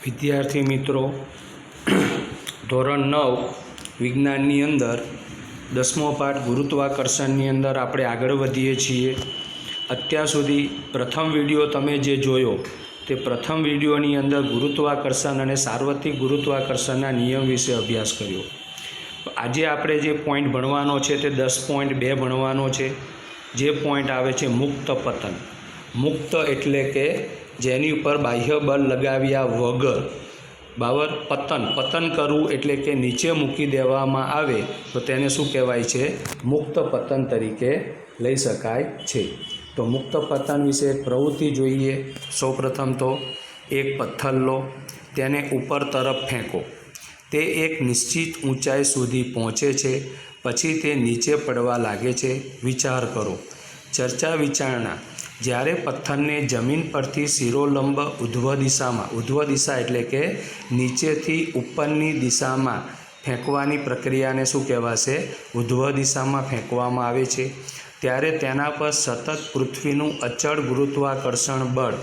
વિદ્યાર્થી મિત્રો, ધોરણ 9 વિજ્ઞાનની અંદર 10મો પાઠ ગુરુત્વાકર્ષણની અંદર આપણે આગળ વધીએ છીએ. અત્યાર સુધી પ્રથમ વિડીયો તમે જે જોયો તે પ્રથમ વિડીયોની અંદર ગુરુત્વાકર્ષણ અને સાર્વત્રિક ગુરુત્વાકર્ષણના નિયમ વિશે અભ્યાસ કર્યો. આજે આપણે જે પોઈન્ટ ભણવાનો છે તે 10.2 ભણવાનો છે. જે પોઈન્ટ આવે છે મુક્ત પતન. મુક્ત એટલે કે જેની ઉપર બાહ્ય બળ લગાવ્યા વગર બરાબર પતન કરવું એટલે કે નીચે મૂકી દેવામાં આવે તો તેને શું કહેવાય છે? મુક્ત પતન તરીકે લઈ શકાય છે. તો મુક્ત પતન વિશે એક પ્રવૃત્તિ જોઈએ. સૌપ્રથમ તો એક પથ્થર લો, તેને ઉપર તરફ ફેંકો. તે એક નિશ્ચિત ઊંચાઈ સુધી પહોંચે છે, પછી તે નીચે પડવા લાગે છે. વિચાર કરો. ચર્ચા વિચારણા. જ્યારે પથ્થરને જમીન પરથી શિરોલંબ ઉધ્વ દિશા એટલે કે નીચેથી ઉપરની દિશામાં ફેંકવાની પ્રક્રિયાને શું કહેવાશે? ઉધ્વ દિશામાં ફેંકવામાં આવે છે. ત્યારે તેના પર સતત પૃથ્વીનું અચળ ગુરુત્વાકર્ષણ બળ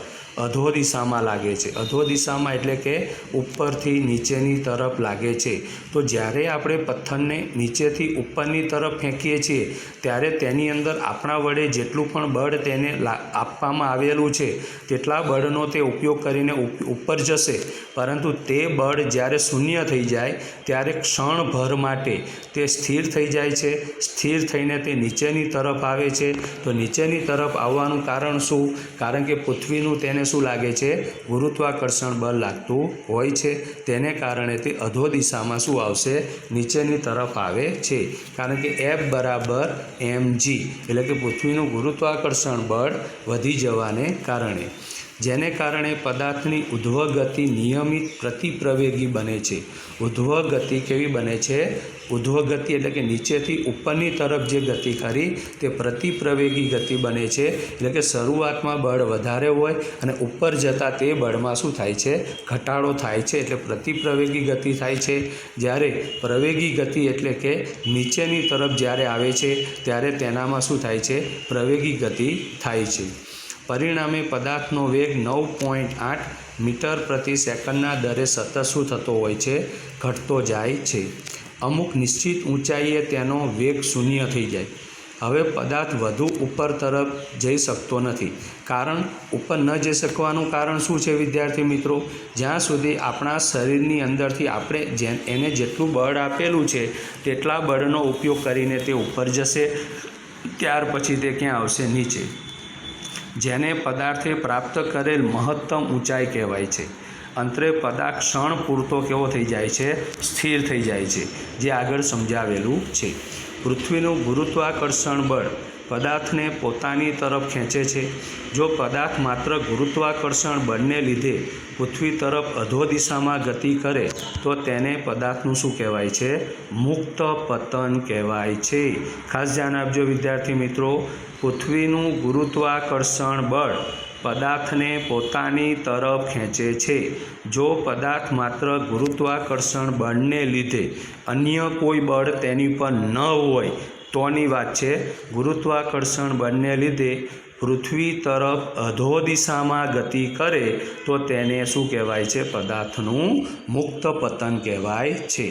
અધો દિશામાં લાગે છે. અધો દિશામાં એટલે કે ઉપરથી નીચેની તરફ લાગે છે. તો જ્યારે આપણે પથ્થરને નીચેથી ઉપરની તરફ ફેંકીએ છીએ ત્યારે તેની અંદર આપણા વડે જેટલું પણ બળ તેને આપવામાં આવેલું છે તેટલા બળનો તે ઉપયોગ કરીને ઉપર જશે. પરંતુ તે બળ જ્યારે શૂન્ય થઈ જાય ત્યારે ક્ષણભર માટે તે સ્થિર થઈ જાય છે. સ્થિર થઈને તે નીચેની તરફ આવે છે. તો નીચેની તરફ આવવાનું કારણ શું? કારણ કે પૃથ્વીનું તેને શું લાગે છે? ગુરુત્વાકર્ષણ બળ લાગતું હોય છે. તેને કારણે તે અધો દિશામાં શું આવશે? નીચેની તરફ આવે છે. કારણ કે F બરાબર mg એટલે કે પૃથ્વીનું ગુરુત્વાકર્ષણ બળ વધી જવાને કારણે, જેને કારણે પદાર્થની ઉધ્વ ગતિ નિયમિત પ્રતિપ્રવેગી બને છે. ઉધ્વ ગતિ કેવી બને છે? ઉધ્વ ગતિ એટલે કે નીચેથી ઉપરની તરફ જે ગતિ કરી તે પ્રતિપ્રવેગી ગતિ બને છે. એટલે કે શરૂઆતમાં બળ વધારે હોય અને ઉપર જતાં તે બળમાં શું થાય છે? ઘટાડો થાય છે. એટલે પ્રતિપ્રવેગી ગતિ થાય છે. જ્યારે પ્રવેગી ગતિ એટલે કે નીચેની તરફ જ્યારે આવે છે ત્યારે તેનામાં શું થાય છે? પ્રવેગી ગતિ થાય છે. પરિણામે પદાર્થનો વેગ 9.8 મીટર પ્રતિ સેકન્ડના દરે સતત શું થતો હોય છે? ઘટતો જાય છે. અમુક નિશ્ચિત ઊંચાઈએ તેનો વેગ શૂન્ય થઈ જાય. હવે પદાર્થ વધુ ઉપર તરફ જઈ શકતો નથી. કારણ ઉપર ન જઈ શકવાનું કારણ શું છે વિદ્યાર્થી મિત્રો? જ્યાં સુધી આપણા શરીરની અંદરથી આપણે એને જેટલું બળ આપેલું છે તેટલા બળનો ઉપયોગ કરીને તે ઉપર જશે. ત્યાર પછી તે ક્યાં આવશે? નીચે. જેને પદાર્થે પ્રાપ્ત કરેલ મહત્તમ ઊંચાઈ કહેવાય છે. અંતરે પદાર્થ ક્ષણ પૂરતો કેવો થઈ જાય છે? સ્થિર થઈ જાય છે. જે આગળ સમજાવેલું છે. પૃથ્વીનું ગુરુત્વાકર્ષણ બળ પદાર્થને પોતાની તરફ ખેંચે છે. જો પદાર્થ માત્ર ગુરુત્વાકર્ષણ બળને લીધે પૃથ્વી તરફ અધો દિશામાં ગતિ કરે તો તેને પદાર્થનું શું કહેવાય છે? મુક્ત પતન કહેવાય છે. ખાસ ધ્યાન આપજો વિદ્યાર્થી મિત્રો. પૃથ્વીનું ગુરુત્વાકર્ષણ બળ પદાર્થને પોતાની તરફ ખેંચે છે. જો પદાર્થ માત્ર ગુરુત્વાકર્ષણ બળને લીધે અન્ય કોઈ બળ તેની પર ન હોય તોની વાત છે. ગુરુત્વાકર્ષણ બળને લીધે પૃથ્વી તરફ અધો દિશામાં ગતિ કરે તો તેને શું કહેવાય છે? પદાર્થનું મુક્ત પતન કહેવાય છે.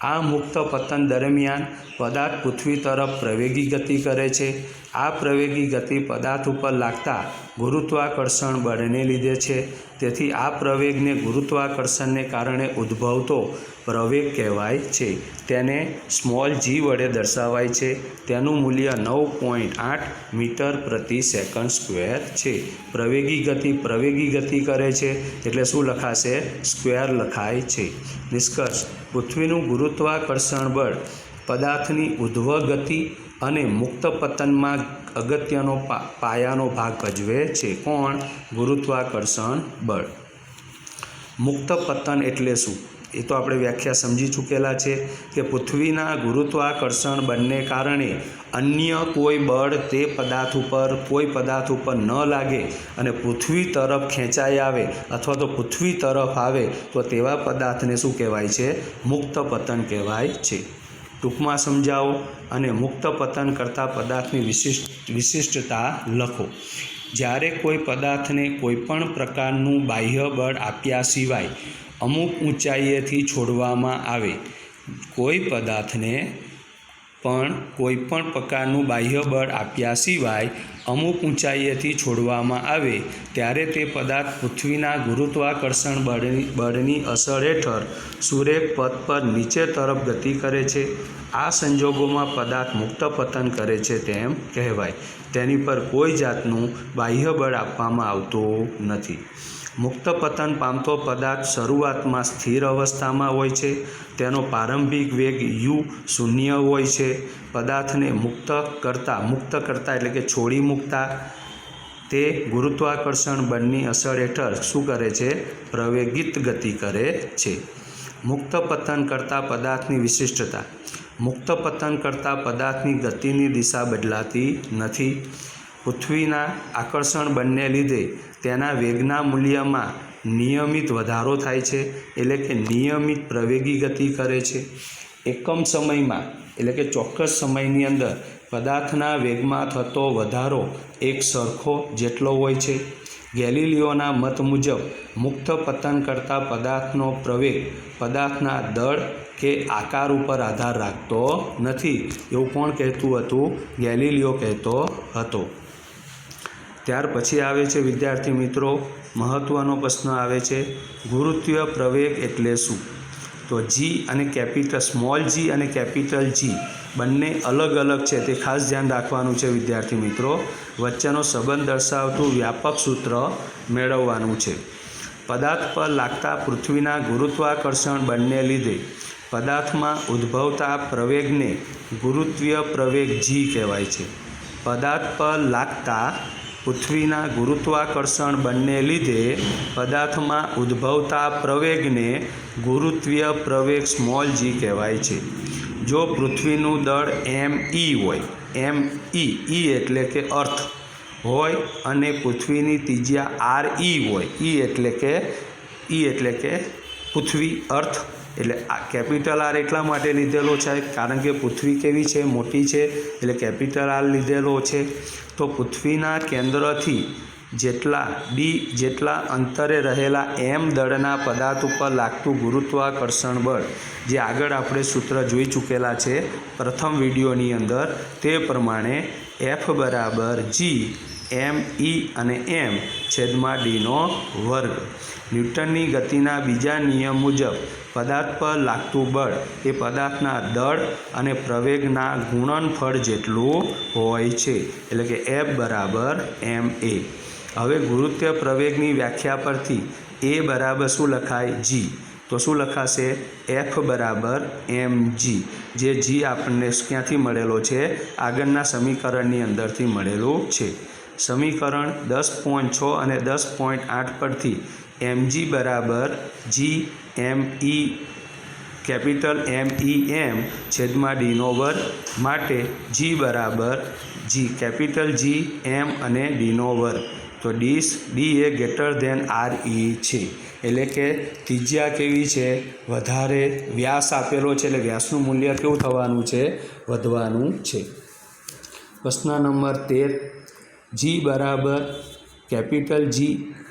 આ મુક્ત પતન દરમિયાન પદાર્થ પૃથ્વી તરફ પ્રવેગી ગતિ કરે છે. આ પ્રવેગી ગતિ પદાર્થ ઉપર લાગતા ગુરુત્વાકર્ષણ બળને લીધે છે. તેથી આ પ્રવેગને ગુરુત્વાકર્ષણને કારણે ઉદ્ભવતો પ્રવેગ કહેવાય છે. તેને સ્મોલ g વડે દર્શાવાય છે. તેનું મૂલ્ય 9.8 મીટર પ્રતિ સેકન્ડ સ્ક્વેર છે. પ્રવેગી ગતિ કરે છે એટલે શું લખાશે? સ્ક્વેર લખાય છે. નિષ્કર્ષ. પૃથ્વીનું ગુરુત્વાકર્ષણ બળ પદાર્થની ઉધ્વ ગતિ અને મુક્ત પતનમાં અગત્યનો પાયાનો ભાગ ભજવે છે. કોણ? ગુરુત્વાકર્ષણ બળ. મુક્ત પતન એટલે શું? એ તો આપણે વ્યાખ્યા સમજી ચૂકેલા છે કે પૃથ્વીના ગુરુત્વાકર્ષણ બળને કારણે અન્ય કોઈ બળ તે કોઈ પદાર્થ ઉપર ન લાગે અને પૃથ્વી તરફ ખેંચાઈ આવે અથવા તો પૃથ્વી તરફ આવે તો તેવા પદાર્થને શું કહેવાય છે? મુક્ત પતન કહેવાય છે. ટૂંકમાં સમજાવો અને મુક્ત પતન કરતા પદાર્થની વિશિષ્ટતા લખો. જ્યારે કોઈ પદાર્થને કોઈપણ પ્રકારનું બાહ્ય બળ આપ્યા સિવાય અમુક ઊંચાઈએથી છોડવામાં આવે. કોઈ પદાર્થને પણ કોઈપણ પ્રકારનું બાહ્ય બળ આપ્યા સિવાય અમુક ઊંચાઈએથી છોડવામાં આવે ત્યારે તે પદાર્થ પૃથ્વીના ગુરુત્વાકર્ષણ બળની અસર હેઠળ સુરેખ પથ પર નીચે તરફ ગતિ કરે છે. આ સંજોગોમાં પદાર્થ મુક્ત પતન કરે છે તેમ કહેવાય. તેની પર કોઈ જાતનું બાહ્ય બળ આપવામાં આવતું નથી. મુક્ત પતન પામતો પદાર્થ શરૂઆતમાં સ્થિર અવસ્થામાં હોય છે. તેનો પ્રારંભિક વેગ u શૂન્ય હોય છે. પદાર્થને મુક્ત કરતા એટલે કે છોડી મૂકતા તે ગુરુત્વાકર્ષણ બળની અસર હેઠળ શું કરે છે? પ્રવેગિત ગતિ કરે છે. મુક્ત પતન કરતા પદાર્થની વિશિષ્ટતા. મુક્ત પતન કરતા પદાર્થની ગતિની દિશા બદલાતી નથી. પૃથ્વીના આકર્ષણ બળને લીધે તેના વેગના મૂલ્યમાં નિયમિત વધારો થાય છે, એટલે કે નિયમિત પ્રવેગી ગતિ કરે છે. એકમ સમયમાં એટલે કે ચોક્કસ સમયની અંદર પદાર્થના વેગમાં થતો વધારો એક સરખો જેટલો હોય છે. ગેલિલિયોના મત મુજબ મુક્ત પતન કરતા પદાર્થનો પ્રવેગ પદાર્થના દળ કે આકાર ઉપર આધાર રાખતો નથી. એવું કોણ કહેતું હતું? ગેલિલિયો કહેતો હતો. ત્યાર પછી આવે છે વિદ્યાર્થી મિત્રો, મહત્ત્વનો પ્રશ્ન આવે છે, ગુરુત્વીય પ્રવેગ એટલે શું? તો સ્મોલ જી અને કેપિટલ જી બંને અલગ અલગ છે, તે ખાસ ધ્યાન રાખવાનું છે વિદ્યાર્થી મિત્રો. વચ્ચેનો સંબંધ દર્શાવતું વ્યાપક સૂત્ર મેળવવાનું છે. પદાર્થ પર લાગતા પૃથ્વીના ગુરુત્વાકર્ષણ બળને લીધે પદાર્થમાં ઉદ્ભવતા પ્રવેગને ગુરુત્વીય પ્રવેગ જી કહેવાય છે. પદાર્થ પર લાગતા પૃથ્વીના ગુરુત્વાકર્ષણ બળને લીધે પદાર્થમાં ઉદ્ભવતા પ્રવેગને ગુરુત્વીય પ્રવેગ સ્મોલ જી કહેવાય છે. જો પૃથ્વીનું દળ me હોય, me એટલે કે અર્થ હોય અને પૃથ્વીની ત્રિજ્યા re હોય, એટલે કે પૃથ્વી અર્થ, એટલે આ કેપિટલ આર એટલા માટે લીધેલો છે કારણ કે પૃથ્વી કેવી છે? મોટી છે, એટલે કેપિટલ આર લીધેલો છે. તો પૃથ્વીના કેન્દ્રથી જેટલા અંતરે રહેલા m દળના પદાર્થ ઉપર લાગતું ગુરુત્વાકર્ષણ બળ, જે આગળ આપણે સૂત્ર જોઈ ચૂકેલા છે પ્રથમ વિડીયોની અંદર, તે પ્રમાણે F બરાબર g me અને m છેદમાં dનો વર્ગ. ન્યૂટનની ગતિના બીજા નિયમ મુજબ પદાર્થ પર લાગતું બળ એ પદાર્થના દળ અને પ્રવેગના ગુણનફળ જેટલું હોય છે, એટલે કે F બરાબર ma. હવે ગુરુત્વીય પ્રવેગની વ્યાખ્યા પરથી a બરાબર શું લખાય? g. તો શું લખાશે? F બરાબર mg. જે g આપણને ક્યાંથી મળેલો છે? આગળના સમીકરણની અંદરથી મળેલું છે. સમીકરણ 10.6 અને 10.8 પરથી mg બરાબર g me કેપિટલ MEM છેદમાં dનો વર્ગ માટે g બરાબર g કેપિટલ G m અને dનો વર્ગ. તો d એ ગ્રેટર ધેન RE છે, એટલે કે ત્રિજ્યા કેવી છે? વધારે. વ્યાસ આપેલો છે એટલે વ્યાસનું મૂલ્ય કેવું થવાનું છે? વધવાનું છે. પ્રશ્ન નંબર 13, g બરાબર કેપિટલ G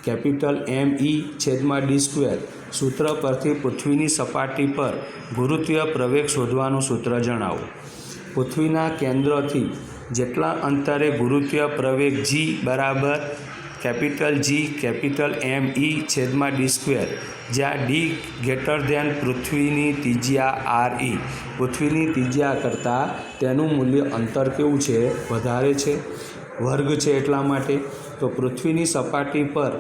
કેપિટલ ME છેદમાં d². સૂત્ર પરથી પૃથ્વીની સપાટી પર ગુરુત્વીય પ્રવેગ શોધવાનું સૂત્ર જણાવો. પૃથ્વીના કેન્દ્રથી જેટલા અંતરે ગુરુત્વીય પ્રવેગ g બરાબર કેપિટલ G કેપિટલ ME છેદમાં d², જ્યાં d ગ્રેટર ધેન પૃથ્વીની ત્રિજ્યા RE. પૃથ્વીની ત્રિજ્યા કરતાં તેનું મૂલ્ય અંતર કેવું છે? વધારે છે, વર્ગ છે એટલા માટે. તો પૃથ્વીની સપાટી પર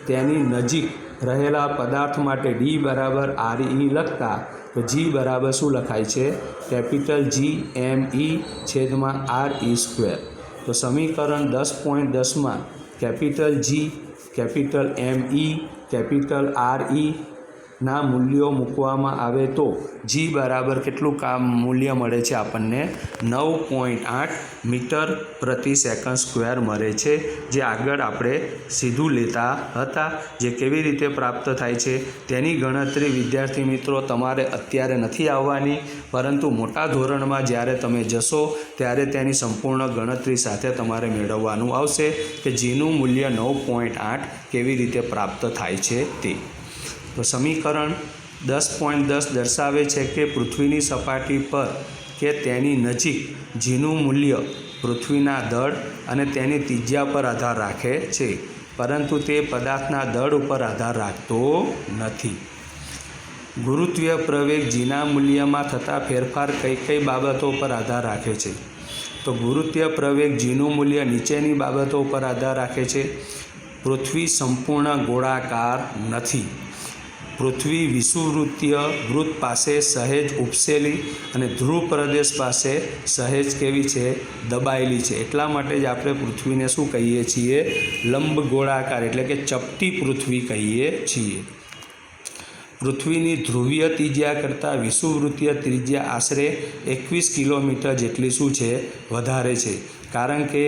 તેની નજીક રહેલા પદાર્થ માટે d બરાબર RE લખતા તો g બરાબર શું લખાય છે? કેપિટલ G ME છેદમાં RE². તો સમીકરણ 10.10માં capital G capital ME capital RE ના મૂલ્યો મૂકવામાં આવે તો g બરાબર કેટલું મૂલ્ય મળે છે આપણને? 9.8 મીટર પ્રતિ સેકન્ડ સ્ક્વેર મળે છે, જે આગળ આપણે સીધું લેતા હતા. જે કેવી રીતે પ્રાપ્ત થાય છે તેની ગણતરી વિદ્યાર્થી મિત્રો તમારે અત્યારે નથી આવવાની, પરંતુ મોટા ધોરણમાં જ્યારે તમે જશો ત્યારે તેની સંપૂર્ણ ગણતરી સાથે તમારે મેળવવાનું આવશે કે gનું મૂલ્ય 9.8 કેવી રીતે પ્રાપ્ત થાય છે તે. તો સમીકરણ 10.10 દર્શાવે છે કે પૃથ્વીની સપાટી પર કે તેની નજીક જીનું મૂલ્ય પૃથ્વીના દળ અને તેની ત્રિજ્યા પર આધાર રાખે છે, પરંતુ તે પદાર્થના દળ ઉપર આધાર રાખતો નથી. ગુરુત્વીય પ્રવેગ જીના મૂલ્યમાં થતા ફેરફાર કઈ કઈ બાબતો પર આધાર રાખે છે? તો ગુરુત્વીય પ્રવેગ જીનું મૂલ્ય નીચેની બાબતો પર આધાર રાખે છે. પૃથ્વી સંપૂર્ણ ગોળાકાર નથી. પૃથ્વી વિષુવવૃત્તીય વૃત્ત પાસે સહેજ ઉપસેલી અને ધ્રુવ પ્રદેશ પાસે સહેજ કેવી છે? દબાયેલી છે. એટલા માટે જ આપણે પૃથ્વીને શું કહીએ છીએ? લંબ ગોળાકાર એટલે કે ચપટી પૃથ્વી કહીએ છીએ. પૃથ્વીની ધ્રુવીય ત્રિજ્યા કરતાં વિષુવવૃત્તીય ત્રિજ્યા આશરે 21 કિલોમીટર જેટલી શું છે? વધારે છે. કારણ કે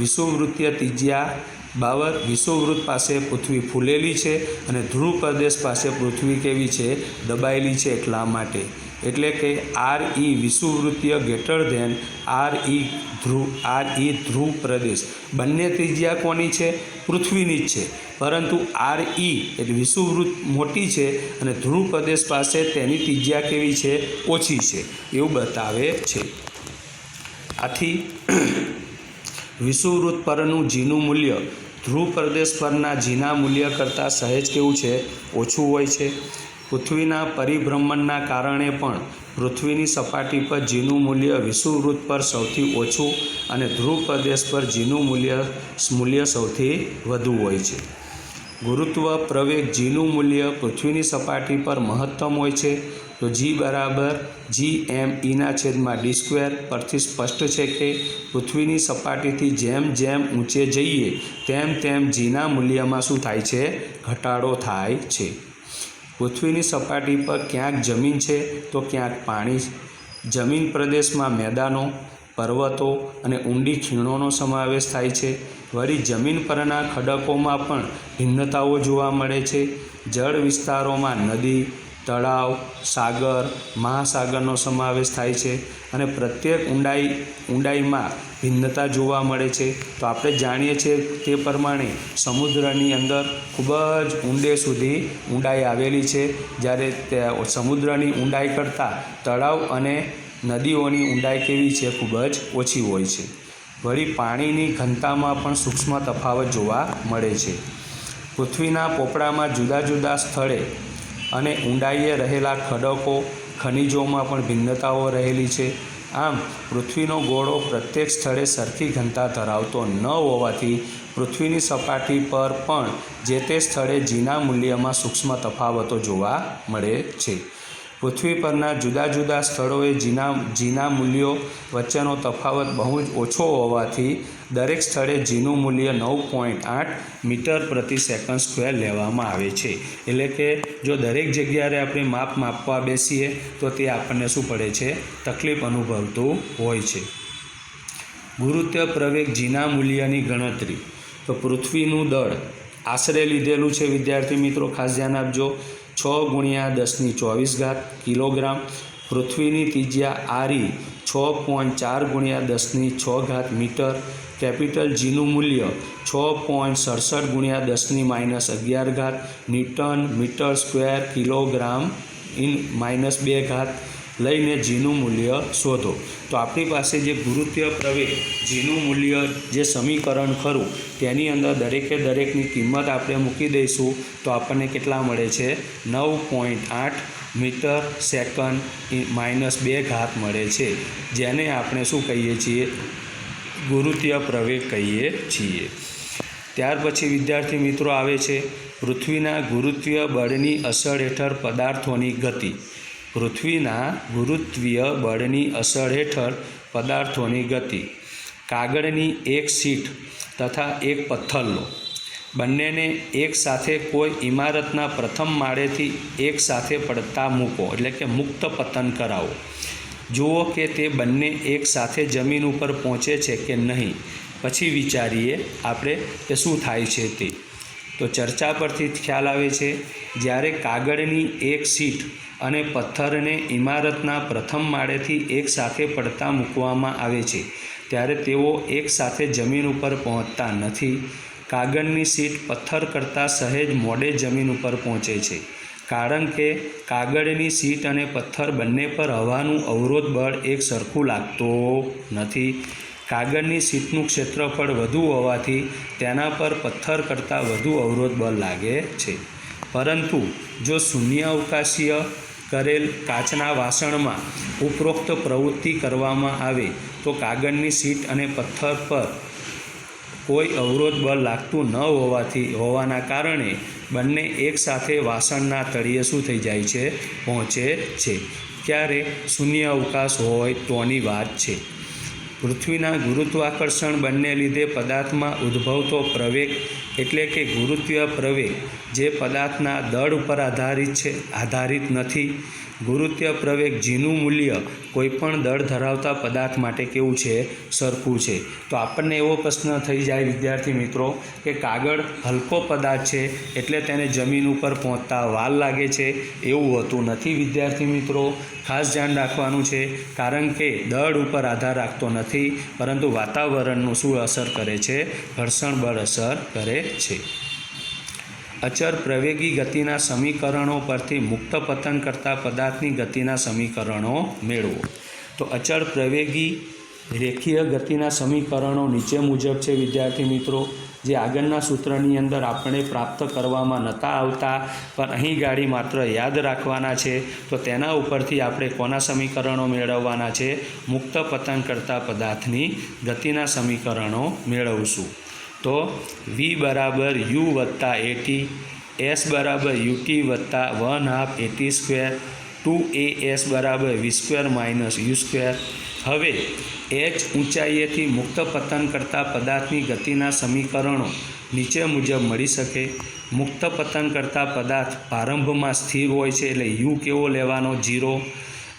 વિષુવવૃત્તીય ત્રિજ્યા બાબત વિષુવવૃત્ત પાસે પૃથ્વી ફૂલેલી છે અને ધ્રુવ પ્રદેશ પાસે પૃથ્વી કેવી છે? દબાયેલી છે. એટલા માટે એટલે કે RE વિષુવવૃત્તીય ગ્રેટર ધેન RE ધ્રુવ પ્રદેશ. બંને ત્રિજ્યા કોની છે? પૃથ્વીની જ છે, પરંતુ RE એટલે વિષુવવૃત્ત મોટી છે અને ધ્રુવ પ્રદેશ પાસે તેની ત્રિજ્યા કેવી છે? ઓછી છે, એવું બતાવે છે. આથી વિષુવવૃત્ત પરનું જીનું મૂલ્ય ધ્રુવ પ્રદેશ પરના જીના મૂલ્ય કરતાં સહેજ કેવું છે? ઓછું હોય છે. પૃથ્વીના પરિભ્રમણના કારણે પણ પૃથ્વીની સપાટી પર જીનું મૂલ્ય વિષુવવૃત્ત પર સૌથી ઓછું અને ધ્રુવ પ્રદેશ પર જીનું મૂલ્ય સૌથી વધુ હોય છે. ગુરુત્વ પ્રવેગ જીનું મૂલ્ય પૃથ્વીની સપાટી પર મહત્તમ હોય છે. તો G બરાબર GmE/d² પરથી સ્પષ્ટ છે કે પૃથ્વીની સપાટીથી જેમ જેમ ઊંચે જઈએ તેમ તેમ જીના મૂલ્યમાં શું થાય છે? ઘટાડો થાય છે. પૃથ્વીની સપાટી પર ક્યાંક જમીન છે તો ક્યાંક પાણી. જમીન પ્રદેશમાં મેદાનો, પર્વતો અને ઊંડી ખીણોનો સમાવેશ થાય છે. વળી જમીન પરના ખડકોમાં પણ ભિન્નતાઓ જોવા મળે છે. જળ વિસ્તારોમાં નદી, તળાવ, સાગર, મહાસાગરનો સમાવેશ થાય છે અને પ્રત્યેક ઊંડાઈમાં ભિન્નતા જોવા મળે છે. તો આપણે જાણીએ છીએ તે પ્રમાણે સમુદ્રની અંદર ખૂબ જ ઊંડે સુધી ઊંડાઈ આવેલી છે, જ્યારે તે સમુદ્રની ઊંડાઈ કરતાં તળાવ અને નદીઓની ઊંડાઈ કેવી છે? ખૂબ જ ઓછી હોય છે. વળી પાણીની ઘનતામાં પણ સૂક્ષ્મ તફાવત જોવા મળે છે. પૃથ્વીના પોપડામાં જુદા જુદા સ્થળે અને ઊંડાઈએ રહેલા ખડકો, ખનિજોમાં પણ ભિન્નતાઓ રહેલી છે. આમ પૃથ્વીનો ગોળો પ્રત્યેક સ્થળે સરખી ઘનતા ધરાવતો ન હોવાથી પૃથ્વીની સપાટી પર પણ જે તે સ્થળે જીના મૂલ્યમાં સૂક્ષ્મ તફાવતો જોવા મળે છે. પૃથ્વી પરના જુદા જુદા સ્થળોએ જીના મૂલ્યો વચ્ચેનો તફાવત બહુ જ ઓછો હોવાથી દરેક સ્થળે જીનું મૂલ્ય 9.8 મીટર પ્રતિ સેકન્ડ સ્ક્વેર લેવામાં આવે છે. એટલે કે જો દરેક જગ્યાએ આપણે માપવા બેસીએ તો તે આપણને શું પડે છે? તકલીફ અનુભવતું હોય છે. ગુરુત્વ પ્રવેગ જીના મૂલ્યની ગણતરી. તો પૃથ્વીનું દળ આશરે લીધેલું છે વિદ્યાર્થી મિત્રો, ખાસ ધ્યાન આપજો, 6 × 10⁴ કિલોગ્રામ. પૃથ્વીની ત્રિજ્યા RE 6.4 × 10⁶ મીટર. કેપિટલ જીનું મૂલ્ય 6.67 × 10⁻11 ન્યૂટન મીટર સ્ક્વેર કિલોગ્રામ (-2) લઈને જીનું મૂલ્ય શોધો. તો આપણી પાસે જે ગુરુત્વીય પ્રવેગ જીનું મૂલ્ય જે સમીકરણ ખરું તેની અંદર દરેકે દરેકની કિંમત આપણે મૂકી દઈશું તો આપણને કેટલા મળે છે? 9.8 મીટર સેકન્ડ (-2) મળે છે, જેને આપણે શું કહીએ છીએ? ગુરુત્વીય પ્રવેગ કહીએ છીએ. ત્યાર પછી વિદ્યાર્થી મિત્રો આવે છે પૃથ્વીના ગુરુત્વીય બળની અસર હેઠળ પદાર્થોની ગતિ. પૃથ્વીના ગુરુત્વીય બળની અસર હેઠળ પદાર્થોની ગતિ. કાગળની એક શીટ તથા એક પથ્થર લો. બંનેને એક સાથે કોઈ ઇમારતના પ્રથમ માળેથી એક સાથે પડતા મૂકો, એટલે કે મુક્ત પતન કરાવો. જુઓ કે તે બંને એક સાથે જમીન ઉપર પહોંચે છે કે નહીં. પછી વિચારીએ આપણે કે શું થાય છે તે. તો ચર્ચા પરથી ખ્યાલ આવે છે, જ્યારે કાગળની એક શીટ અને પથ્થરને ઇમારતના પ્રથમ માળેથી એક સાથે પડતા મૂકવામાં આવે છે ત્યારે તેઓ એક સાથે જમીન ઉપર પહોંચતા નથી. કાગળની શીટ પથ્થર કરતાં સહેજ મોડે જમીન ઉપર પહોંચે છે, કારણ કે કાગળની સીટ અને પથ્થર બંને પર હવાનું અવરોધ બળ એક સરખું લાગતું નથી. કાગળની સીટનું ક્ષેત્રફળ વધુ હોવાથી તેના પર પથ્થર કરતાં વધુ અવરોધ બળ લાગે છે. પરંતુ જો શૂન્યાવકાશીય કરેલ કાચના વાસણમાં ઉપરોક્ત પ્રવૃત્તિ કરવામાં આવે તો કાગળની સીટ અને પથ્થર પર કોઈ અવરોધ બળ લાગતું ન હોવાના કારણે બંને એકસાથે વાસણના તળિયે શું થઈ જાય છે? પહોંચે છે. ક્યારે? શૂન્યાવકાશ હોય તોની વાત છે. પૃથ્વીના ગુરુત્વાકર્ષણ બળને લીધે પદાર્થમાં ઉદ્ભવતો પ્રવેગ એટલે કે ગુરુત્વીય પ્રવેગ જે પદાર્થના દળ ઉપર આધારિત નથી. ગુરુત્વીય પ્રવેગ જીનું મૂલ્ય કોઈપણ દળ ધરાવતા પદાર્થ માટે કેવું છે? સરખું છે. તો આપણને એવો પ્રશ્ન થઈ જાય વિદ્યાર્થી મિત્રો કે કાગળ હલકો પદાર્થ છે એટલે તેને જમીન ઉપર પહોંચતા વાર લાગે છે, એવું હોતું નથી વિદ્યાર્થી મિત્રો. ખાસ ધ્યાન રાખવાનું છે, કારણ કે દળ ઉપર આધાર રાખતો નથી, પરંતુ વાતાવરણનું શું અસર કરે છે? ઘર્ષણ બળ અસર કરે છે. અચળ પ્રવેગી ગતિના સમીકરણો પરથી મુક્ત પતન કરતા પદાર્થની ગતિના સમીકરણો મેળવો. તો અચળ પ્રવેગી રેખીય ગતિના સમીકરણો નીચે મુજબ છે વિદ્યાર્થી મિત્રો, જે આગળના સૂત્રની અંદર આપણે પ્રાપ્ત કરવામાં નહોતા આવતા, પણ અહીં ગાડી માત્ર યાદ રાખવાના છે. તો તેના ઉપરથી આપણે કોના સમીકરણો મેળવવાના છે? મુક્ત પતન કરતા પદાર્થની ગતિના સમીકરણો મેળવશું. તો v બરાબર u વત્તા at, s બરાબર ut વત્તા 1/2 at², 2as બરાબર v² માઇનસ u². હવે h ઊંચાઈએથી મુક્ત પતન કરતા પદાર્થની ગતિના સમીકરણો નીચે મુજબ મળી શકે. મુક્ત પતન કરતા પદાર્થ પ્રારંભમાં સ્થિર હોય છે એટલે u કેવો લેવાનો? 0.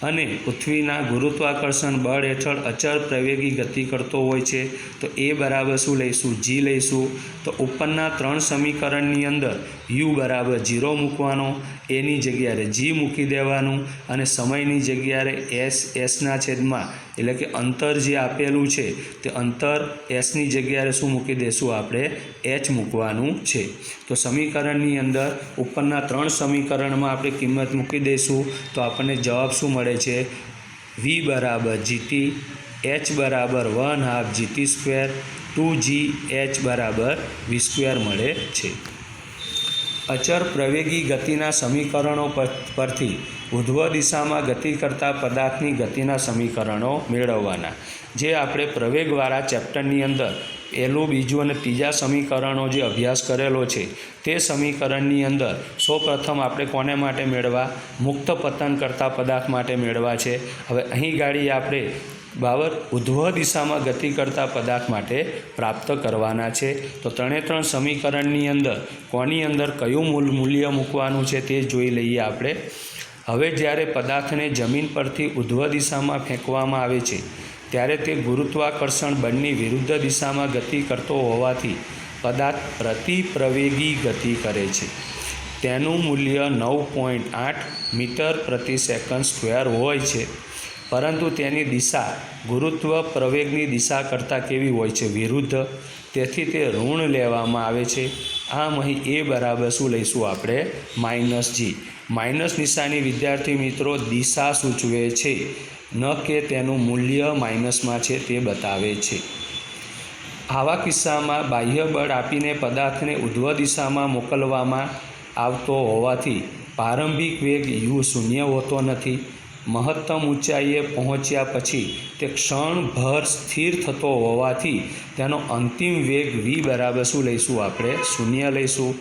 અને પૃથ્વીના ગુરુત્વાકર્ષણ બળ હેઠળ અચળ પ્રવેગી ગતિ કરતો હોય છે તો એ બરાબર શું લઈશું? g લઈશું. તો ઉપરના 3 સમીકરણની અંદર u બરાબર 0 મૂકવાનો, એની જગ્યાએ g મૂકી દેવાનું, અને સમયની જગ્યાએ sના છેદમાં એટલે કે અંતર જે આપેલું છે તે અંતર sની જગ્યાએ શું મૂકી દઈશું? આપણે h મૂકવાનું છે. તો સમીકરણની અંદર ઉપરના 3 સમીકરણમાં આપણે કિંમત મૂકી દઈશું તો આપણને જવાબ શું મળે છે? v બરાબર gt, h બરાબર 1/2 gt², 2gh બરાબર v² મળે છે. અચળ પ્રવેગી ગતિના સમીકરણો પરથી ઉધ્વ દિશામાં ગતિ કરતા પદાર્થની ગતિના સમીકરણો મેળવવાના, જે આપણે પ્રવેગવાળા ચેપ્ટરની અંદર પહેલું, બીજું અને ત્રીજા સમીકરણો જે અભ્યાસ કરેલો છે તે સમીકરણની અંદર સૌપ્રથમ આપણે કોને માટે મેળવવા? મુક્ત પતન કરતા પદાર્થ માટે મેળવવા છે. હવે અહીં ગાડી આપણે ઉધ્વ દિશામાં ગતિ કરતા પદાર્થ માટે પ્રાપ્ત કરવાના છે. તો 3 સમીકરણની અંદર કોની અંદર કયું મૂલ્ય મૂકવાનું છે તે જોઈ લઈએ આપણે. હવે જ્યારે પદાર્થને જમીન પરથી ઉધ્વ દિશામાં ફેંકવામાં આવે છે ત્યારે તે ગુરુત્વાકર્ષણ બળની વિરુદ્ધ દિશામાં ગતિ કરતો હોવાથી પદાર્થ પ્રતિપ્રવેગી ગતિ કરે છે. તેનું મૂલ્ય 9.8 મીટર પ્રતિ સેકન્ડ સ્ક્વેર હોય છે, પરંતુ તેની દિશા ગુરુત્વ પ્રવેગની દિશા કરતાં કેવી હોય છે? વિરુદ્ધ. તેથી તે ઋણ લેવામાં આવે છે. આમ અહીં એ બરાબર શું લઈશું આપણે? -g. માઇનસ નિશાની વિદ્યાર્થી મિત્રો દિશા સૂચવે છે, ન કે તેનું મૂલ્ય માઇનસમાં છે તે બતાવે છે. આવા કિસ્સામાં બાહ્ય બળ આપીને પદાર્થને ઉધ્વ દિશામાં મોકલવામાં આવતો હોવાથી પ્રારંભિક વેગ u શૂન્ય હોતો નથી. મહત્તમ ઊંચાઈએ પહોંચ્યા પછી તે ક્ષણભર સ્થિર થતો હોવાથી તેનો અંતિમ વેગ v બરાબર શું લઈશું આપણે? 0 લઈશું.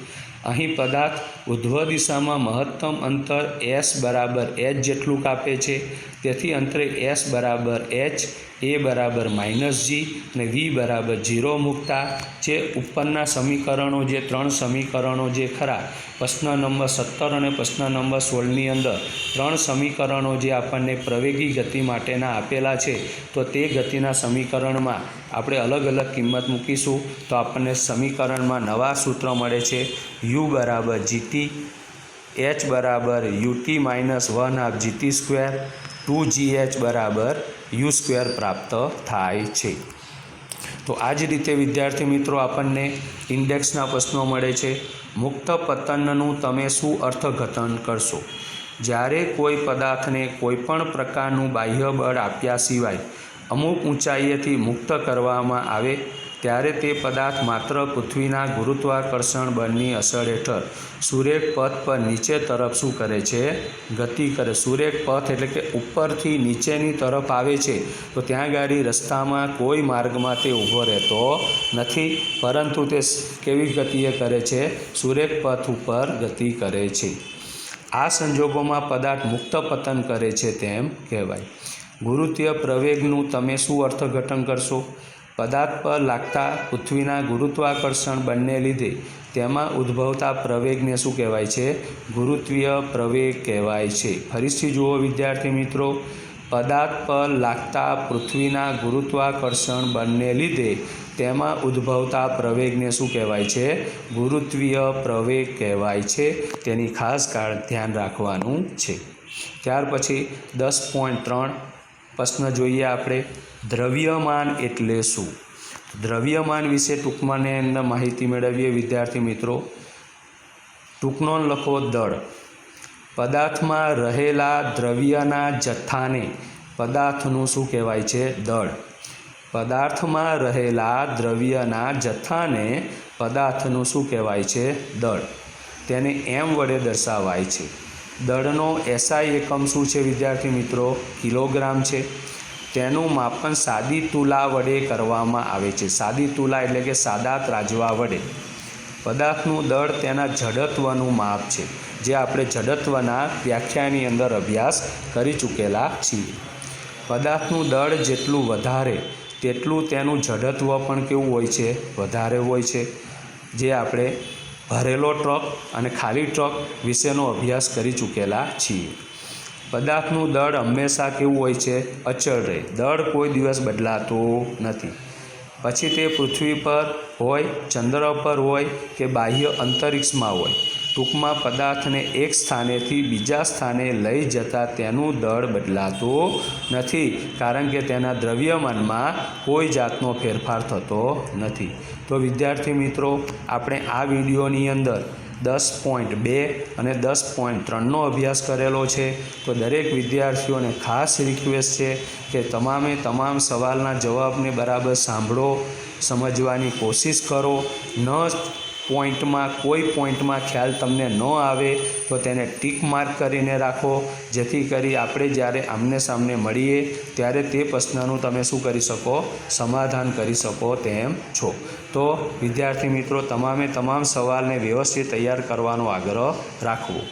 અહીં પદાર્થ ઉધ્વ દિશામાં મહત્તમ અંતર s બરાબર h જેટલું કાપે છે, તેથી અંતરે s બરાબર h, a બરાબર -g અને v બરાબર 0 મૂકતા જે ઉપરના સમીકરણો, જે 3 સમીકરણો જે ખરા પ્રશ્ન નંબર 17 અને પ્રશ્ન નંબર 16ની અંદર 3 સમીકરણો જે આપણને પ્રવેગી ગતિ માટેના આપેલા છે, તો તે ગતિના સમીકરણમાં આપણે અલગ અલગ કિંમત મૂકીશું તો આપણને સમીકરણમાં નવા સૂત્ર મળે છે. u બરાબર gt, h બરાબર ut માઇનસ 1/2 gt², 2gh બરાબર u² પ્રાપ્ત થાય છે. તો આ જ રીતે વિદ્યાર્થી મિત્રો આપણને ઇન્ડેક્સના પ્રશ્નો મળે છે. મુક્ત પતનનું તમે શું અર્થઘટન કરશો? જ્યારે કોઈ પદાર્થને કોઈપણ પ્રકારનું બાહ્ય બળ આપ્યા સિવાય અમુક ઊંચાઈએથી મુક્ત કરવામાં આવે ત્યારે તે પદાર્થ માત્ર પૃથ્વીના ગુરુત્વાકર્ષણ બળની અસર હેઠળ સુરેખ પથ પર નીચે તરફ શું કરે છે? ગતિ કરે. સુરેખ પથ એટલે કે ઉપરથી નીચેની તરફ આવે છે તો ત્યાં ગાડી રસ્તામાં કોઈ માર્ગમાં તે ઊભો રહેતો નથી, પરંતુ તે કેવી ગતિએ કરે છે? સુરેખ પથ ઉપર ગતિ કરે છે. આ સંજોગોમાં પદાર્થ મુક્ત પતન કરે છે તેમ કહેવાય. ગુરુત્વીય પ્રવેગનું તમે શું અર્થઘટન કરશો? પદાર્થ પર લાગતા પૃથ્વીના ગુરુત્વાકર્ષણ બળને લીધે તેમાં ઉદ્ભવતા પ્રવેગને શું કહેવાય છે? ગુરુત્વીય પ્રવેગ કહેવાય છે. ફરીથી જુઓ વિદ્યાર્થી મિત્રો, પદાર્થ પર લાગતા પૃથ્વીના ગુરુત્વાકર્ષણ બળને લીધે તેમાં ઉદ્ભવતા પ્રવેગને શું કહેવાય છે? ગુરુત્વીય પ્રવેગ કહેવાય છે. તેની ખાસ ધ્યાન રાખવાનું છે. ત્યાર પછી 10.3 પ્રશ્ન જોઈએ આપણે. દ્રવ્યમાન એટલે શું? દ્રવ્યમાન વિશે ટૂંકમાં અંદર માહિતી મેળવીએ વિદ્યાર્થી મિત્રો. ટૂંકનો લખો દળ. પદાર્થમાં રહેલા દ્રવ્યના જથ્થાને પદાર્થનું શું કહેવાય છે? દળ. પદાર્થમાં રહેલા દ્રવ્યના જથ્થાને પદાર્થનું શું કહેવાય છે? દળ. તેને m વડે દર્શાવાય છે. દળનો SI એકમ શું છે વિદ્યાર્થી મિત્રો? કિલોગ્રામ છે. તેનું માપન સાદી તુલા વડે કરવામાં આવે છે. સાદી તુલા એટલે કે સાદા ત્રાજવા વડે. પદાર્થનું દળ તેના જડત્વનું માપ છે, જે આપણે જડત્વના વ્યાખ્યાની અંદર અભ્યાસ કરી ચૂકેલા છીએ. પદાર્થનું દળ જેટલું વધારે તેટલું તેનું જડત્વ પણ કેવું હોય છે? વધારે હોય છે. જે આપણે ભરેલો ટ્રક અને ખાલી ટ્રક વિશેનો અભ્યાસ કરી ચૂકેલા છીએ. પદાર્થનું દળ હંમેશા કેવું હોય છે? અચળ રહે. દળ કોઈ દિવસ બદલાતું નથી. પછી તે પૃથ્વી પર હોય, ચંદ્ર પર હોય કે બાહ્ય અંતરિક્ષમાં હોય, ટૂંકમાં પદાર્થને એક સ્થાનેથી બીજા સ્થાને લઈ જતાં તેનું દળ બદલાતું નથી, કારણ કે તેના દ્રવ્યમાનમાં કોઈ જાતનો ફેરફાર થતો નથી. તો વિદ્યાર્થી મિત્રો, આપણે આ વિડીયોની અંદર 10.2 અને 10.3નો અભ્યાસ કરેલો છે. તો દરેક વિદ્યાર્થીઓને ખાસ રિક્વેસ્ટ છે કે તમામ સવાલના જવાબને બરાબર સાંભળો, સમજવાની કોશિશ કરો. કોઈ પોઈન્ટમાં ખ્યાલ તમને ન આવે તો તેને ટીક માર્ક કરીને રાખો, જેથી કરી આપણે જ્યારે આમને સામને મળીએ ત્યારે તે પ્રશ્નનું તમે શું કરી શકો? સમાધાન કરી શકો તેમ છો. તો વિદ્યાર્થી મિત્રો, તમામ સવાલને વ્યવસ્થિત તૈયાર કરવાનો આગ્રહ રાખવો.